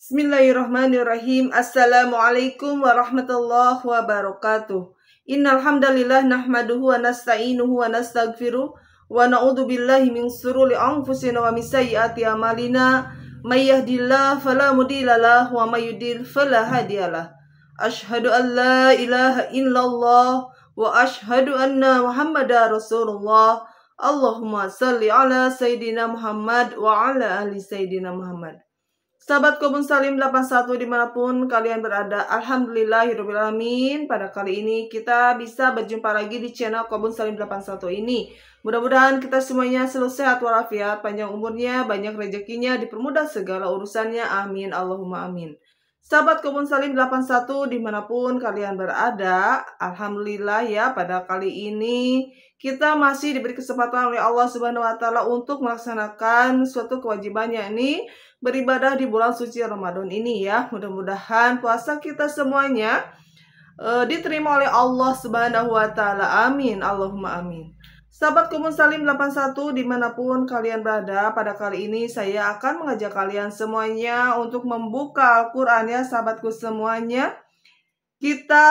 Bismillahirrahmanirrahim. Assalamualaikum warahmatullahi wabarakatuh. Innal hamdalillah nahmaduhu wa nasta'inuhu wa nastaghfiruh wa na'udzu billahi min shururi anfusina wa min sayyiati a'malina. May yahdihillahu fala mudhillalah wa may yudhlil fala hadiyalah. Asyhadu an la ilaha illallah wa asyhadu anna Muhammadar Rasulullah. Allahumma shalli ala Sayyidina Muhammad wa ala ali Sayyidina Muhammad. Sahabat Kebun Salim 81 dimanapun kalian berada, alhamdulillahirrahmanirrahim. Pada kali ini kita bisa berjumpa lagi di channel Kebun Salim 81 ini. Mudah-mudahan kita semuanya selalu sehat walafiat, panjang umurnya, banyak rezekinya, dipermudah segala urusannya, amin Allahumma amin. Sahabat Kebun Salim 81 dimanapun kalian berada, alhamdulillah ya, pada kali ini kita masih diberi kesempatan oleh Allah Subhanahu wa taala untuk melaksanakan suatu kewajiban, yakni beribadah di bulan suci Ramadan ini ya. Mudah-mudahan puasa kita semuanya diterima oleh Allah Subhanahu wa taala. Amin Allahumma amin. Sahabat Kebun Salim 81 dimanapun kalian berada, pada kali ini saya akan mengajak kalian semuanya untuk membuka Al-Quran ya sahabatku semuanya. Kita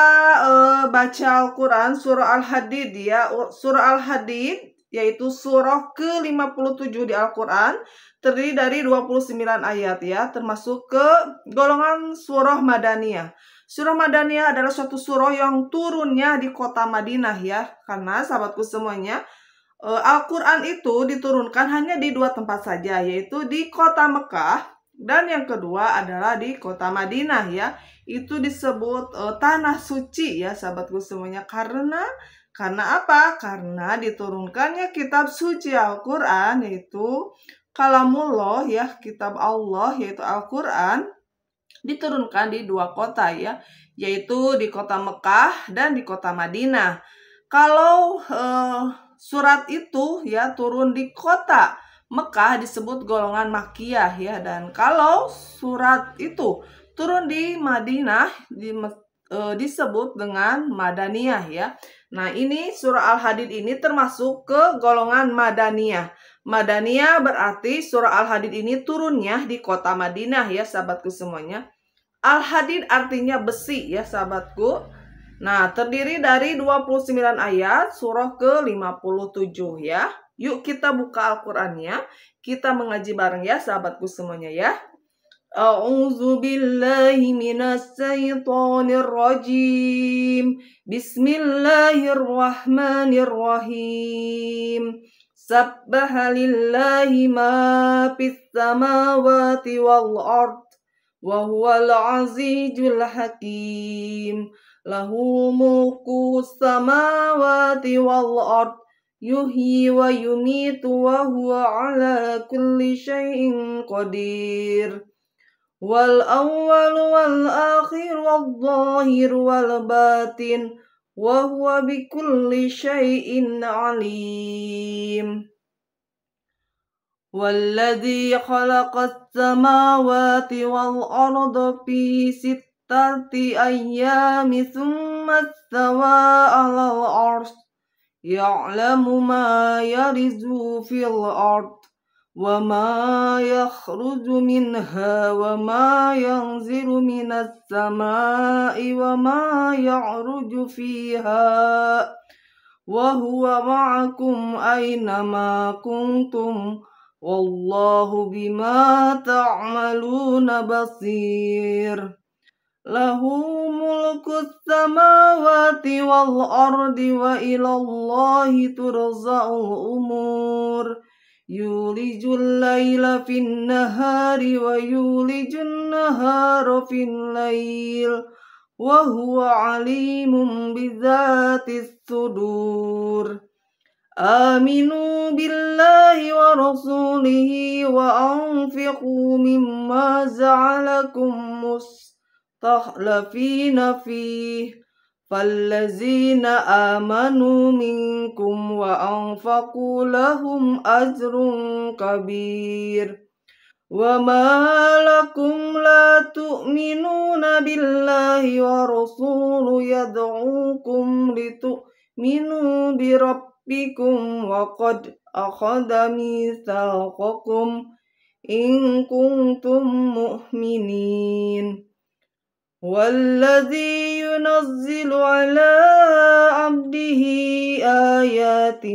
baca Al-Quran surah Al-Hadid ya. Surah Al-Hadid yaitu surah ke-57 di Al-Quran, terdiri dari 29 ayat ya, termasuk ke golongan surah Madaniyah. Surah Madaniyah adalah suatu surah yang turunnya di kota Madinah ya, karena sahabatku semuanya, Al-Quran itu diturunkan hanya di dua tempat saja, yaitu di kota Mekah dan yang kedua adalah di kota Madinah ya. Itu disebut tanah suci ya sahabatku semuanya. Karena apa? Karena diturunkannya kitab suci Al-Quran, yaitu Kalamullah ya, kitab Allah yaitu Al-Quran, diturunkan di dua kota ya, yaitu di kota Mekah dan di kota Madinah. Kalau surat itu ya turun di kota Mekah disebut golongan Makkiyah ya, dan kalau surat itu turun di Madinah disebut dengan Madaniyah ya. Nah, ini surah Al-Hadid ini termasuk ke golongan Madaniyah. Madaniyah berarti surah Al-Hadid ini turunnya di kota Madinah ya sahabatku semuanya. Al-Hadid artinya besi ya sahabatku. Nah, terdiri dari 29 ayat surah ke-57 ya. Yuk kita buka Al-Qur'annya, kita mengaji bareng ya sahabatku semuanya ya. A'udzu billahi minas syaitonir rajim. Bismillahirrahmanirrahim. Sabbaha lillahi ma fis samawati wal ard wa huwal azizul hakim. Lahu mulku samawati wal ard yuhyi wa yumitu wa huwa ala kulli syai'in qadir. Wal awwal wal akhir wal zahir wal batin wa huwa bikulli syai'in alim. Walladzi khalaqas samawati wal arda fi sittati ayyamin tsumma istawa 'alal 'arsy ya'lamu ma yarizu fil ard wa ma yakhruju minha wa ma yanzilu minas samai wa ma ya'ruju fiha wa huwa ma'akum aynama kuntum wallahu bima ta'maluna basir. Lahu mulkus samawati wal ardi wa ilallahi turza'ul umur. Yulijul laila fin nahari wa yulijun nahara fin lail wa huwa alimun bizatis sudur. Aminu billahi wa rasulihi wa anfiqu mimma ja'alakum mustakhlafina fihi. فالذين آمنوا منكم وأنفقوا لهم أجر كبير. وما لكم لا تؤمنون بالله ورسوله يدعوكم لتؤمنوا بربكم وقد أخذ ميثاقكم إن كنتم مؤمنين والذي ينزل على عبده آيات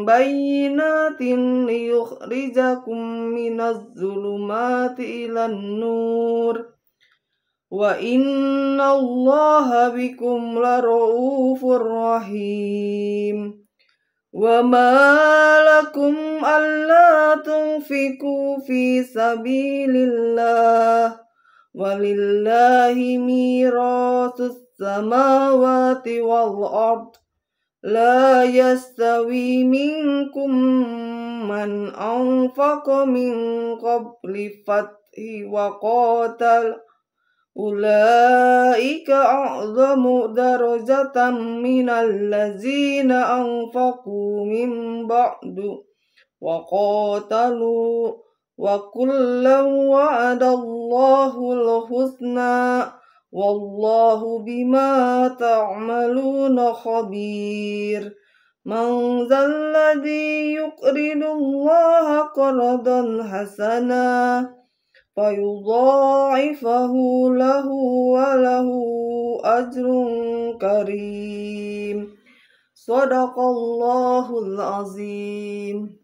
بينات ليخرجكم من الظلمات إلى النور وإن الله بكم لرؤوف رحيم وما لكم ألا تنفقوا في سبيل الله ولله ميراث السماوات والأرض لا يستوي منكم من أنفق من قبل الفتح وقاتل أولئك أعظم درجة من الذين أنفقوا من بعد وقاتلوا وكلا وعد الله الحسنى والله بما تعملون خبير من ذا الذي يقرض الله قرضا حسنا فيضاعفه له وله أجر كريم Sadaqallahul azim.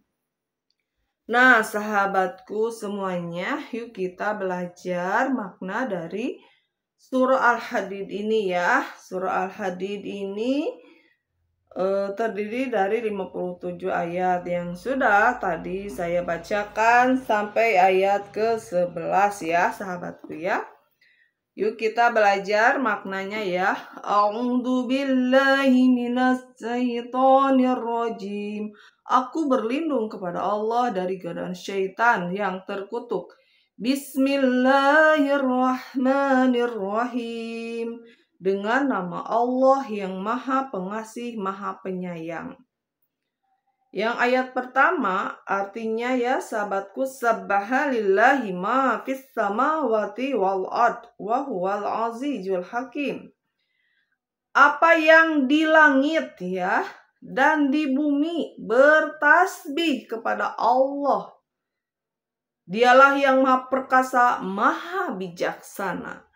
Nah, sahabatku semuanya, yuk kita belajar makna dari surah Al-Hadid ini ya. Surah Al-Hadid ini terdiri dari 57 ayat yang sudah tadi saya bacakan sampai ayat ke-11 ya sahabatku ya. Yuk kita belajar maknanya ya. A'udzu billahi minasyaitonir rajim. Aku berlindung kepada Allah dari godaan syaitan yang terkutuk. Bismillahirrahmanirrahim. Dengan nama Allah yang Maha Pengasih, Maha Penyayang. Yang ayat pertama artinya ya sahabatku, sabbaha lillahi ma fis samawati wal ard wa huwal azizul hakim. Apa yang di langit ya dan di bumi bertasbih kepada Allah. Dialah yang Maha Perkasa, Maha Bijaksana.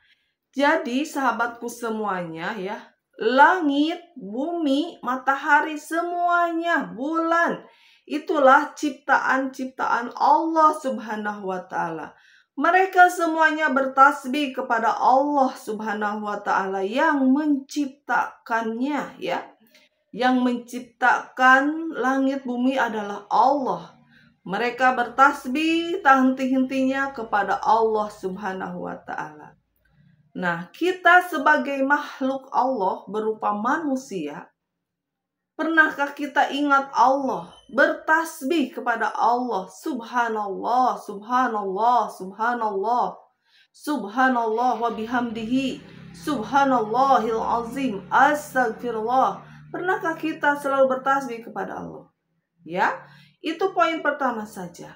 Jadi sahabatku semuanya ya, langit, bumi, matahari, semuanya, bulan, itulah ciptaan-ciptaan Allah Subhanahu wa Ta'ala. Mereka semuanya bertasbih kepada Allah Subhanahu wa Ta'ala yang menciptakannya ya. Yang menciptakan langit bumi adalah Allah. Mereka bertasbih tak henti-hentinya kepada Allah Subhanahu wa Ta'ala. Nah, kita sebagai makhluk Allah berupa manusia, pernahkah kita ingat Allah, bertasbih kepada Allah, subhanallah, subhanallah, subhanallah, subhanallah wa bihamdihi, subhanallahil azim, astagfirullah. Pernahkah kita selalu bertasbih kepada Allah? Ya, itu poin pertama saja.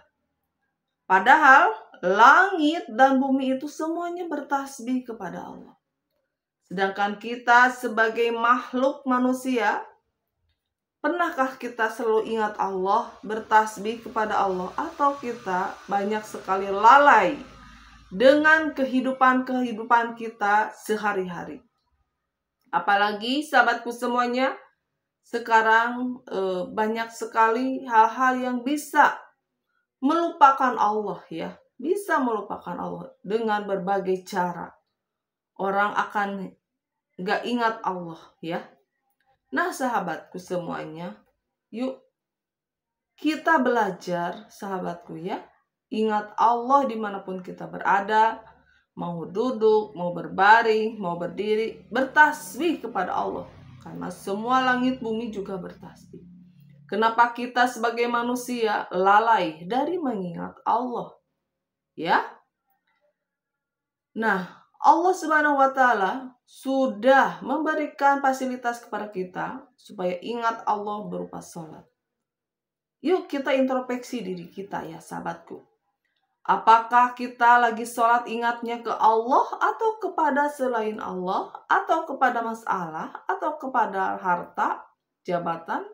Padahal langit dan bumi itu semuanya bertasbih kepada Allah. Sedangkan kita sebagai makhluk manusia, pernahkah kita selalu ingat Allah, bertasbih kepada Allah, atau kita banyak sekali lalai dengan kehidupan kita sehari-hari? Apalagi sahabatku semuanya, sekarang banyak sekali hal-hal yang bisa melupakan Allah ya. Bisa melupakan Allah dengan berbagai cara. Orang akan gak ingat Allah ya. Nah sahabatku semuanya, yuk kita belajar sahabatku ya. Ingat Allah dimanapun kita berada. Mau duduk, mau berbaring, mau berdiri, bertasbih kepada Allah. Karena semua langit bumi juga bertasbih. Kenapa kita sebagai manusia lalai dari mengingat Allah? Ya. Nah, Allah Subhanahu wa Ta'ala sudah memberikan fasilitas kepada kita supaya ingat Allah berupa sholat. Yuk kita introspeksi diri kita ya sahabatku. Apakah kita lagi sholat ingatnya ke Allah atau kepada selain Allah, atau kepada masalah, atau kepada harta, jabatan,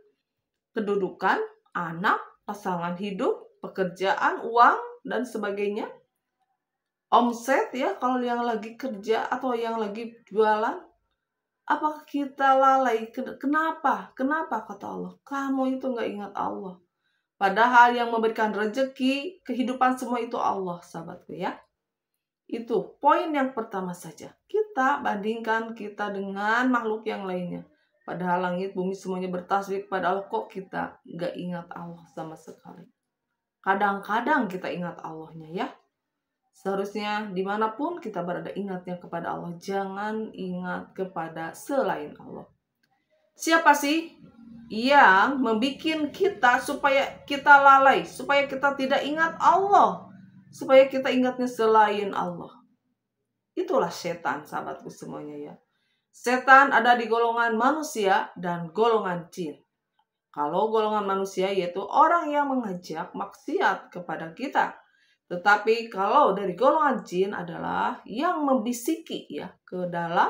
kedudukan, anak, pasangan hidup, pekerjaan, uang, dan sebagainya. Omset ya, kalau yang lagi kerja atau yang lagi jualan. Apakah kita lalai? Kenapa? Kenapa kata Allah? Kamu itu nggak ingat Allah. Padahal yang memberikan rezeki, kehidupan semua itu Allah, sahabatku ya. Itu poin yang pertama saja. Kita bandingkan kita dengan makhluk yang lainnya. Padahal langit, bumi semuanya bertasbih kepada Allah. Kok kita nggak ingat Allah sama sekali? Kadang-kadang kita ingat Allahnya ya. Seharusnya dimanapun kita berada ingatnya kepada Allah. Jangan ingat kepada selain Allah. Siapa sih yang membuat kita supaya kita lalai, supaya kita tidak ingat Allah, supaya kita ingatnya selain Allah? Itulah setan, sahabatku semuanya ya. Setan ada di golongan manusia dan golongan jin. Kalau golongan manusia yaitu orang yang mengajak maksiat kepada kita. Tetapi kalau dari golongan jin adalah yang membisiki ya ke dalam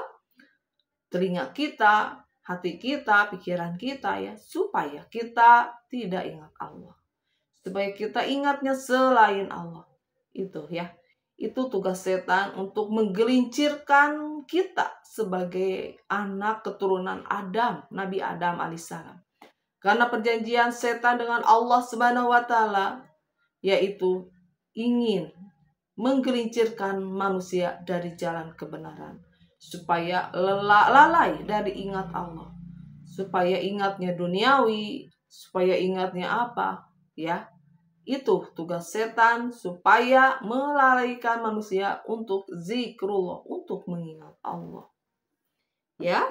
telinga kita, hati kita, pikiran kita ya, supaya kita tidak ingat Allah. Supaya kita ingatnya selain Allah. Itu ya. Itu tugas setan untuk menggelincirkan kita sebagai anak keturunan Adam, Nabi Adam alaihissalam. Karena perjanjian setan dengan Allah Subhanahu wa taala yaitu ingin menggelincirkan manusia dari jalan kebenaran supaya lalai dari ingat Allah, supaya ingatnya duniawi, supaya ingatnya apa ya, itu tugas setan supaya melalaikan manusia untuk zikrullah, untuk mengingat Allah ya.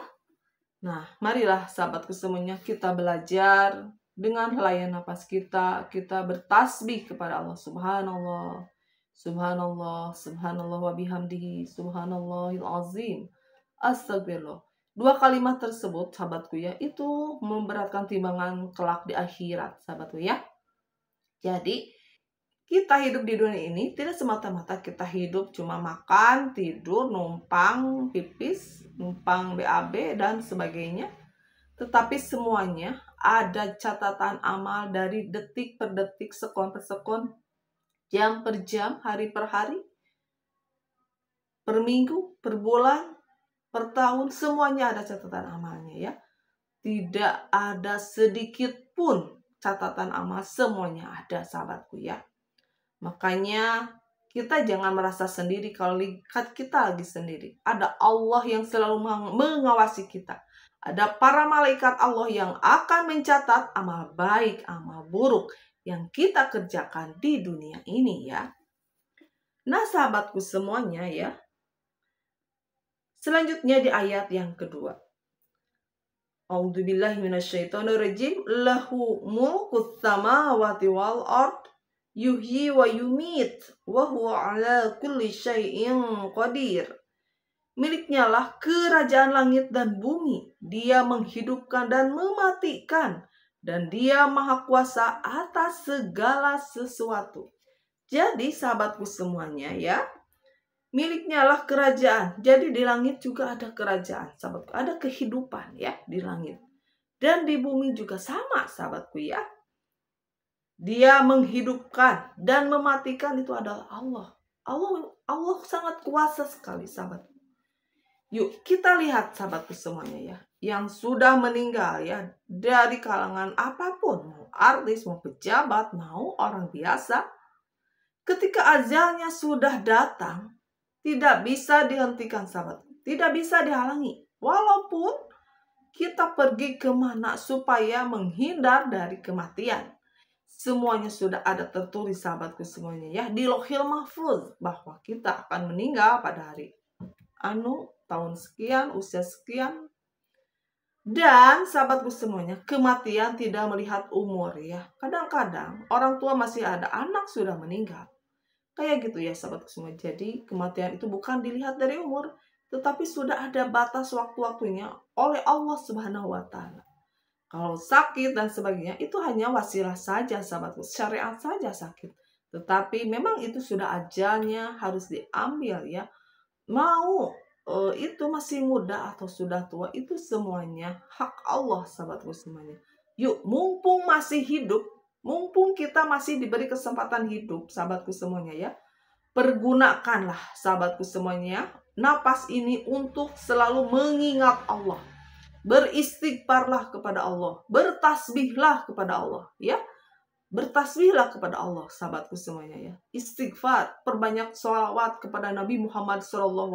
Nah, marilah sahabatku semuanya kita belajar dengan helayan napas kita bertasbih kepada Allah. Subhanallah, subhanallah, subhanallah wa bihamdihi, subhanallahil azim, astagfirullah. Dua kalimat tersebut, sahabatku ya, itu memberatkan timbangan kelak di akhirat, sahabatku ya. Jadi, kita hidup di dunia ini tidak semata-mata kita hidup cuma makan, tidur, numpang, pipis, numpang BAB, dan sebagainya. Tetapi semuanya ada catatan amal dari detik per detik, sekon per sekon, jam per jam, hari per hari, per minggu, per bulan, per tahun, semuanya ada catatan amalnya ya. Tidak ada sedikit pun catatan amal, semuanya ada, sahabatku ya. Makanya kita jangan merasa sendiri kalau lihat kita lagi sendiri. Ada Allah yang selalu mengawasi kita. Ada para malaikat Allah yang akan mencatat amal baik, amal buruk yang kita kerjakan di dunia ini ya. Nah sahabatku semuanya ya. Selanjutnya di ayat yang kedua. A'udzubillahi minasyaitonirrajim. Lahu mulkus samawati wal ard. Yuhyi wa yumit wa huwa ala kulli syai'in qadir. Miliknya lah kerajaan langit dan bumi. Dia menghidupkan dan mematikan. Dan dia maha kuasa atas segala sesuatu. Jadi sahabatku semuanya ya. Miliknya lah kerajaan. Jadi di langit juga ada kerajaan. Sahabatku, ada kehidupan ya di langit. Dan di bumi juga sama sahabatku ya. Dia menghidupkan dan mematikan, itu adalah Allah. Allah sangat kuasa sekali, sahabat. Yuk kita lihat sahabatku semuanya ya, yang sudah meninggal ya, dari kalangan apapun, mau artis, mau pejabat, mau orang biasa. Ketika ajalnya sudah datang, tidak bisa dihentikan sahabat, tidak bisa dihalangi. Walaupun kita pergi kemana supaya menghindar dari kematian. Semuanya sudah ada tertulis sahabatku semuanya ya di Lauhil Mahfuz bahwa kita akan meninggal pada hari tahun sekian, usia sekian. Dan sahabatku semuanya, kematian tidak melihat umur ya. Kadang-kadang orang tua masih ada, anak sudah meninggal. Kayak gitu ya sahabatku semua. Jadi kematian itu bukan dilihat dari umur, tetapi sudah ada batas waktu-waktunya oleh Allah Subhanahu wa taala. Kalau sakit dan sebagainya itu hanya wasilah saja sahabatku, syariat saja sakit. Tetapi memang itu sudah ajalnya harus diambil ya. Mau itu masih muda atau sudah tua, itu semuanya hak Allah sahabatku semuanya. Yuk mumpung masih hidup, Mumpung kita masih diberi kesempatan hidup, sahabatku semuanya ya. Pergunakanlah, sahabatku semuanya, napas ini untuk selalu mengingat Allah. Beristighfarlah kepada Allah, bertasbihlah kepada Allah, ya. Bertasbihlah kepada Allah, sahabatku semuanya ya. Istighfar, perbanyak sholawat kepada Nabi Muhammad SAW.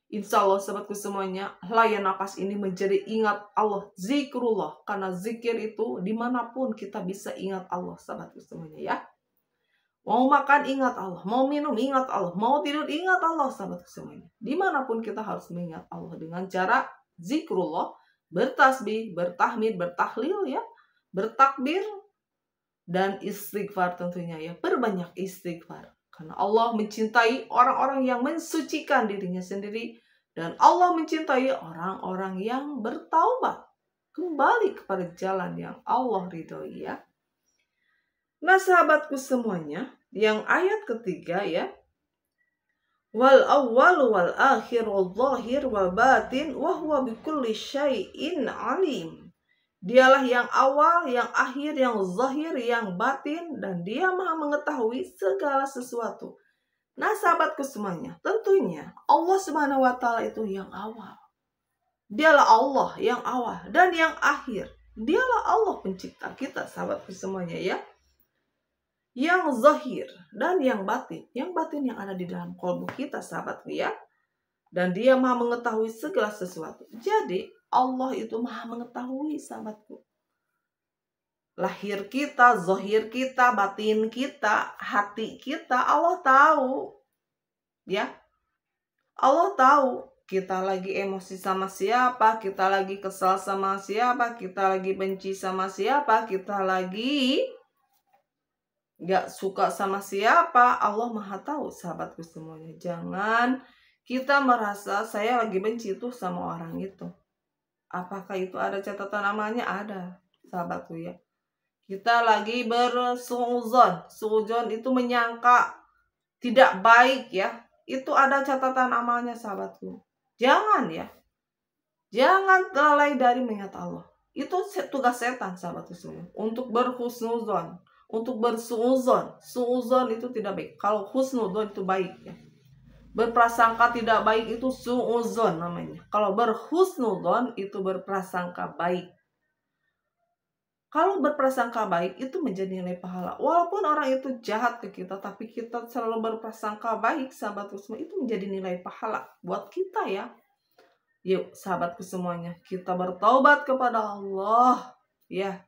Insya Allah, sahabatku semuanya, layan napas ini menjadi ingat Allah, zikrullah. Karena zikir itu dimanapun kita bisa ingat Allah, sahabatku semuanya ya. Mau makan ingat Allah, mau minum ingat Allah, mau tidur ingat Allah, sahabatku semuanya. Dimanapun kita harus mengingat Allah dengan cara zikrullah, bertasbih, bertahmid, bertahlil ya, bertakbir, dan istighfar tentunya ya. Perbanyak istighfar. Karena Allah mencintai orang-orang yang mensucikan dirinya sendiri. Dan Allah mencintai orang-orang yang bertaubat. Kembali kepada jalan yang Allah ridhoi ya. Nah sahabatku semuanya, yang ayat ketiga ya. Wal awwal wal akhir wal zahir wal batin wa huwa bikulli syai'in alim. Dialah yang awal, yang akhir, yang zahir, yang batin, dan dia maha mengetahui segala sesuatu. Nah sahabatku semuanya, tentunya Allah Subhanahu wa Ta'ala itu yang awal. Dialah Allah yang awal dan yang akhir. Dialah Allah pencipta kita, sahabatku semuanya ya. Yang zahir dan yang batin. Yang batin yang ada di dalam kalbu kita, sahabatku ya. Dan dia maha mengetahui segala sesuatu. Jadi Allah itu maha mengetahui, sahabatku. Lahir kita, zahir kita, batin kita, hati kita, Allah tahu. Ya. Allah tahu kita lagi emosi sama siapa, kita lagi kesal sama siapa, kita lagi benci sama siapa, kita lagi gak suka sama siapa. Allah maha tahu, sahabatku semuanya. Jangan kita merasa saya lagi benci tuh sama orang itu. Apakah itu ada catatan namanya? Ada, sahabatku ya. Kita lagi bersuudzon. Suudzon itu menyangka tidak baik ya. Itu ada catatan amalnya, sahabatku. Jangan ya. Jangan lalai dari mengingat Allah. Itu tugas setan, sahabatku semua. Untuk berhusnuzon, untuk bersuudzon. Suudzon itu tidak baik. Kalau husnuzon itu baik ya. Berprasangka tidak baik itu suudzon namanya. Kalau berhusnudzon itu berprasangka baik. Kalau berprasangka baik itu menjadi nilai pahala. Walaupun orang itu jahat ke kita, tapi kita selalu berprasangka baik, sahabatku semua, itu menjadi nilai pahala buat kita ya. Yuk sahabatku semuanya, kita bertaubat kepada Allah ya.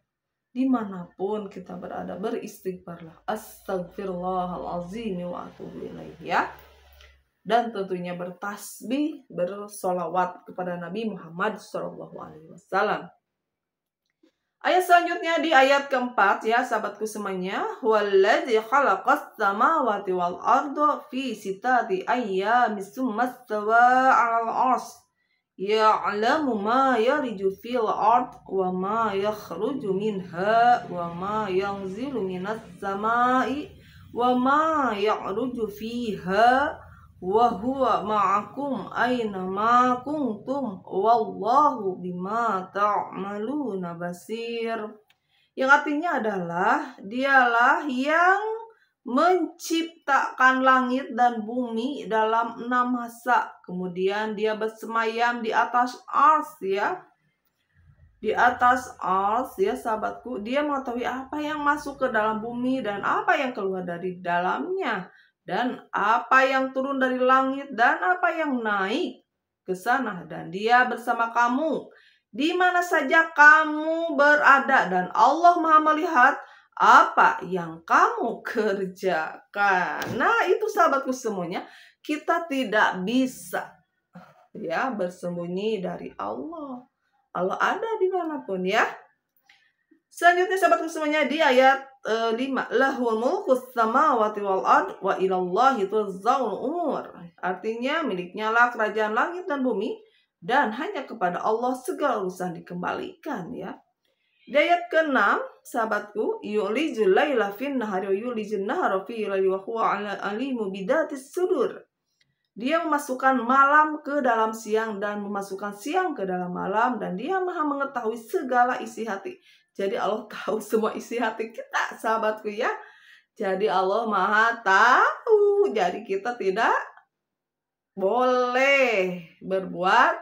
Dimanapun kita berada, beristighfarlah. Astagfirullahalazim wa atubu ilaih ya. Dan tentunya bertasbih, bersolawat kepada Nabi Muhammad SAW. Ayat selanjutnya di ayat keempat ya sahabatku semuanya. Walladzi khalaqas samawati wal arda fi sittati ayyamin tsumma istawa 'alal 'arsy ya'lamu ma yariju fil ard wa ma yakhruju minha wa ma yanzilu minas samai wa ma ya'ruju fiha wa huwa ma'akum aina ma kuntum wallahu bima ta'maluna basir. Yang artinya adalah dialah yang menciptakan langit dan bumi dalam 6 masa. Kemudian dia bersemayam di atas ars ya. Di atas ars ya sahabatku. Dia mengetahui apa yang masuk ke dalam bumi dan apa yang keluar dari dalamnya. Dan apa yang turun dari langit dan apa yang naik ke sana. Dan dia bersama kamu di mana saja kamu berada. Dan Allah maha melihat apa yang kamu kerjakan. Nah itu sahabatku semuanya. Kita tidak bisa ya bersembunyi dari Allah. Allah ada dimanapun ya. Selanjutnya sahabatku semuanya di ayat 5. Lahul mulkus samawati wal ard wa ilallahi turja'ul umur. Artinya miliknya lah kerajaan langit dan bumi dan hanya kepada Allah segala urusan dikembalikan ya. Di ayat ke-6 sahabatku, yulijul laila fin nahari wa yulijul nahara fi laili wa huwa alimu bidatis sudur. Dia memasukkan malam ke dalam siang dan memasukkan siang ke dalam malam dan dia maha mengetahui segala isi hati. Jadi Allah tahu semua isi hati kita, sahabatku ya. Jadi Allah Maha tahu. Jadi kita tidak boleh berbuat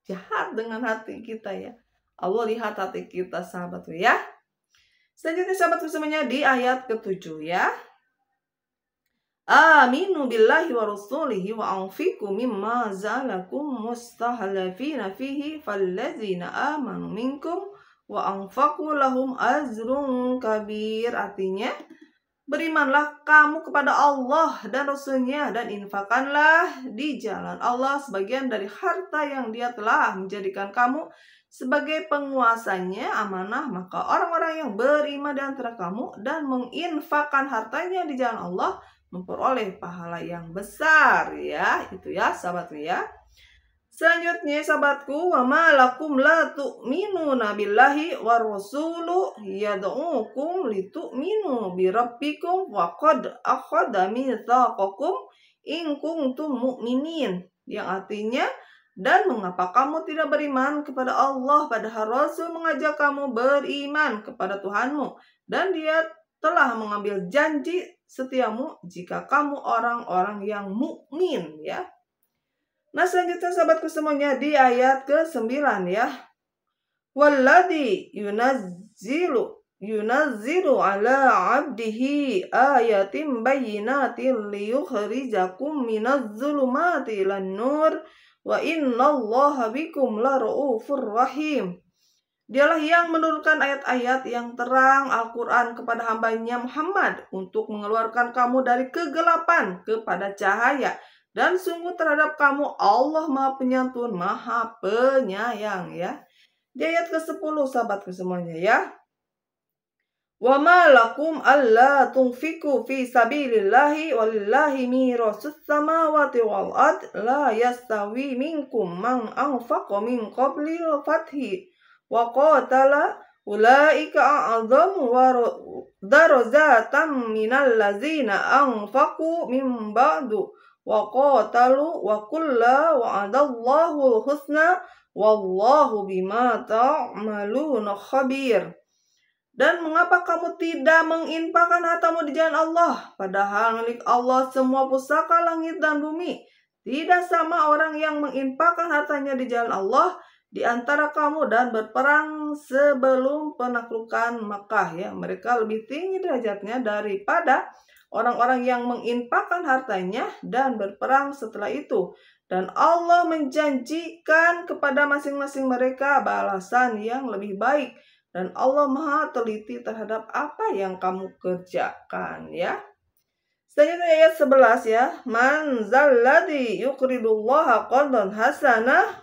jahat dengan hati kita ya. Allah lihat hati kita, sahabatku ya. Selanjutnya sahabatku semuanya di ayat ke-7 ya. Aminu billahi wa rasulihi wa anfiqu mimma zalakum mustahlafina fihi fallazina amanu minkum wa anfaqu lahum ajrun kabir. Artinya, berimanlah kamu kepada Allah dan Rasulnya dan infakkanlah di jalan Allah sebagian dari harta yang Dia telah menjadikan kamu sebagai penguasanya amanah. Maka orang-orang yang beriman di antara kamu dan menginfakkan hartanya di jalan Allah memperoleh pahala yang besar ya. Itu ya sahabatku ya. Selanjutnya sahabatku, wa ma lakum la tu'minuna billahi wa rasulu yad'ukum litu'minu bi rabbikum wa qad akhadha mitsaqakum in kuntum mu'minin. Yang artinya, dan mengapa kamu tidak beriman kepada Allah padahal Rasul mengajak kamu beriman kepada Tuhanmu dan Dia telah mengambil janji setiamu jika kamu orang-orang yang mukmin ya. Nah selanjutnya sahabatku semuanya di ayat ke-9 ya. Walladzi yunazzilu ala 'abdihi ayatin bayyinatin liyukhrijakum minadh-dhulumati ilan nur wa innallaha bikum lara'ufur rahim. Dialah yang menurunkan ayat-ayat yang terang Al-Quran kepada hambanya Muhammad untuk mengeluarkan kamu dari kegelapan kepada cahaya. Dan sungguh terhadap kamu Allah Maha Penyantun, Maha Penyayang ya. Di ayat ke-10 sahabatku semuanya ya. Wa ma lakum alla tunfiqu fi sabilillahi walillahi mirasus samawati wal ard la yastawi minkum man anfaqa min qablil fathi wa qatala ulaika a'zamu darajatan minal ladzina anfaqu min ba'du wa qatalu wa kulla wa'adallahu husna wallahu bima ta'maluna khabir. Dan mengapa kamu tidak menginfakkan hartamu di jalan Allah padahal milik Allah semua pusaka langit dan bumi? Tidak sama orang yang menginfakkan hartanya di jalan Allah di antara kamu dan berperang sebelum penaklukan Makkah ya. Mereka lebih tinggi derajatnya daripada orang-orang yang menginfakkan hartanya dan berperang setelah itu. Dan Allah menjanjikan kepada masing-masing mereka balasan yang lebih baik. Dan Allah Maha teliti terhadap apa yang kamu kerjakan ya. Selanjutnya ayat 11 ya. Man zalladzi yuqridullaha qardan hasanah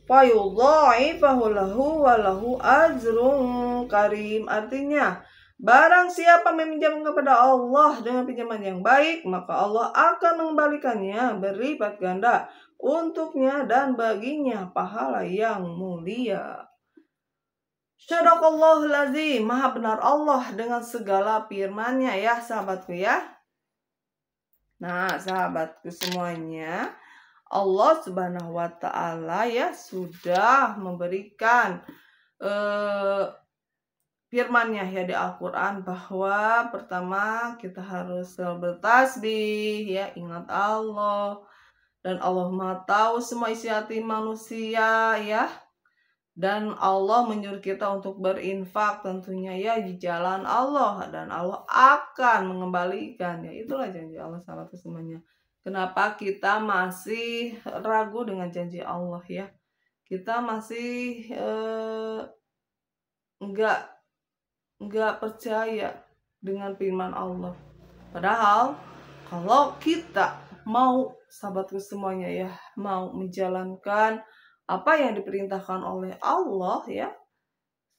fayudha'ifahu lahu wa lahu ajrun karim. Artinya, barang siapa meminjam kepada Allah dengan pinjaman yang baik, maka Allah akan mengembalikannya berlipat ganda untuknya dan baginya pahala yang mulia. Sadaqallahul azim, Maha benar Allah dengan segala firman-Nya ya sahabatku ya. Nah sahabatku semuanya, Allah Subhanahu wa Ta'ala ya sudah memberikan firman-Nya ya di Al-Quran bahwa pertama kita harus selalu bertasbih ya, ingat Allah, dan Allah Maha tahu semua isi hati manusia ya. Dan Allah menyuruh kita untuk berinfak tentunya ya di jalan Allah, dan Allah akan mengembalikan ya. Itulah janji Allah sahabatku semuanya. Kenapa kita masih ragu dengan janji Allah ya? Kita masih enggak percaya dengan firman Allah. Padahal kalau kita mau, sahabatku semuanya ya, mau menjalankan apa yang diperintahkan oleh Allah ya,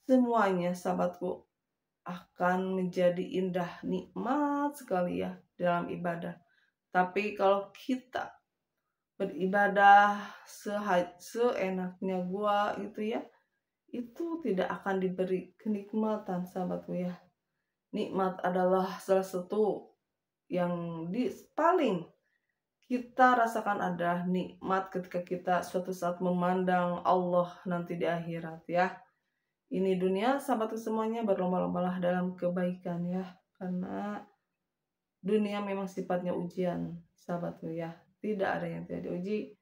semuanya sahabatku akan menjadi indah, nikmat sekali ya dalam ibadah. Tapi kalau kita beribadah seenaknya gua gitu ya, itu tidak akan diberi kenikmatan sahabatku ya. Nikmat adalah salah satu yang paling kita rasakan ada nikmat ketika kita suatu saat memandang Allah nanti di akhirat ya. ini dunia, sahabatku semuanya, berlomba-lombalah dalam kebaikan ya. Karena dunia memang sifatnya ujian, sahabatku ya. Tidak ada yang tidak diuji.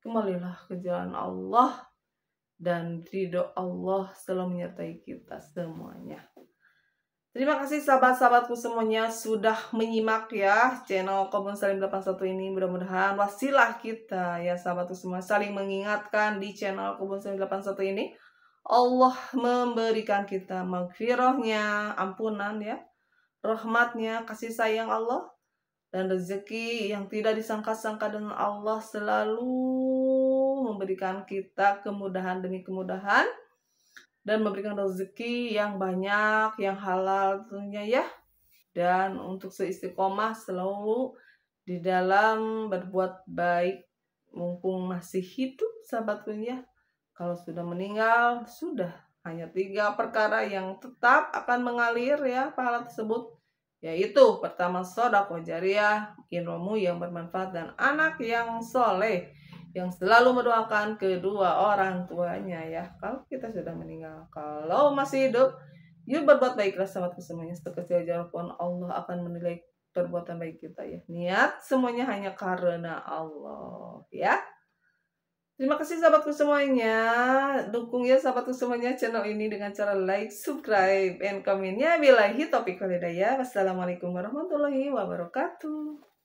Kembalilah ke jalan Allah, dan ridho Allah selalu menyertai kita semuanya. Terima kasih sahabat-sahabatku semuanya sudah menyimak ya channel Kebun Salim 81 ini. Mudah-mudahan wasilah kita ya sahabatku semua saling mengingatkan di channel Kebun Salim 81 ini. Allah memberikan kita maghfirahnya, ampunan ya, rahmatnya, kasih sayang Allah, dan rezeki yang tidak disangka-sangka dengan Allah selalu memberikan kita kemudahan demi kemudahan, dan memberikan rezeki yang banyak, yang halal tentunya ya. Dan untuk seistiqomah selalu di dalam berbuat baik mumpung masih hidup sahabatku ya. Kalau sudah meninggal, sudah hanya 3 perkara yang tetap akan mengalir ya pahala tersebut, yaitu pertama sedekah jariah, ilmu yang bermanfaat, dan anak yang soleh yang selalu mendoakan kedua orang tuanya ya. Kalau kita sudah meninggal, kalau masih hidup, yuk berbuat baiklah sahabatku semuanya. Sekecil jauh pun Allah akan menilai perbuatan baik kita ya. Niat semuanya hanya karena Allah ya. Terima kasih sahabatku semuanya. Dukung ya sahabatku semuanya channel ini dengan cara like, subscribe, and komennya. Billahi taufiq wal hidayah. Wassalamualaikum warahmatullahi wabarakatuh.